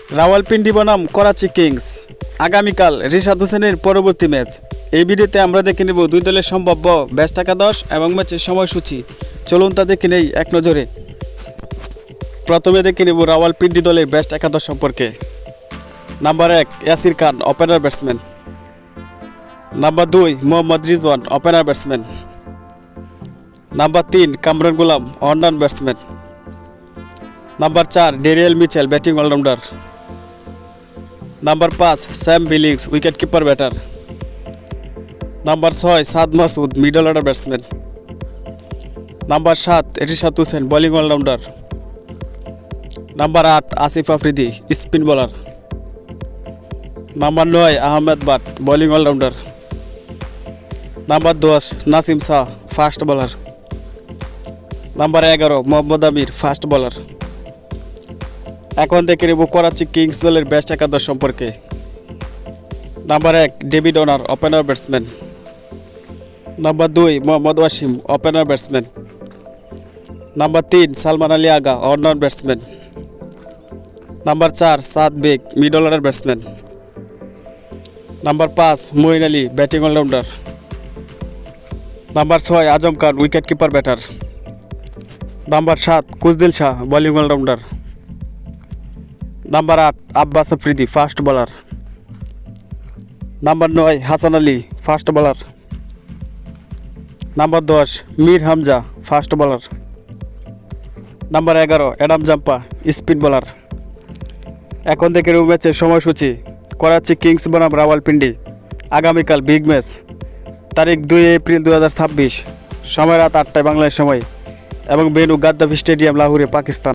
রাওয়ালপিন্ডি বনাম করাচি কিংস আগামীকাল রিশাদ হোসেনের পরবর্তী ম্যাচ। এই ভিডিওতে আমরা দেখে নেব দুই দলের সম্ভাব্য বেস্ট একাদশ এবং ম্যাচের সময়সূচি। চলুন তা দেখে নেই এক নজরে। প্রথমে দেখে নেব রাওয়ালপিন্ডি দলের বেস্ট একাদশ সম্পর্কে। Number 1 Yasir Khan, opener batsman. Number 2 Mohammad Rizwan, opener batsman. Number 3 Kamran Ghulam, one batsman. Number 4 Daryl Mitchell, batting all rounder. Number 5 Sam Billings, wicket keeper batter. Number 6 Saad Masood, middle order batsman. Number 7 Rishad Hossain, bowling all rounder. Number 8 Asif Afridi, spin bowler. Number 9 Ahmed Butt, bowling all rounder. Number 10 Naseem Shah, fast bowler. Number 11 Mohammad আমির, fast bowler. এখন দেখে নেব Karachi Kings দলের best একাদশ সম্পর্কে। Number 1 David Warner, opener batsman. Number 2 Mohammad Waseem, opener batsman. Number 3 Salman Ali Agha, one batsman. Number 4 Saad Baig, middle order batsman. Number 5 Moeen Ali, batting all rounder. Number 6 Azam Khan, wicket keeper batter. Number 7 Khushdil Shah, bowling all rounder. Number 8 Abbas Afridi, fast bowler. Number 9 Hasan Ali, fast bowler. Number 10 Mir Hamza, fast bowler. Number 11 Adam Zampa, spin bowler. এখন থেকে ম্যাচের সময়সূচি। Karachi Kings বনাম রাওয়ালপিন্ডি আগামীকাল big match. তারিখ 2 April 2026, সময় রাত 8টায় বাংলাদেশ সময় এবং ভেন্যু গাদ্দাফি স্টেডিয়াম, লাহোরে, পাকিস্তান।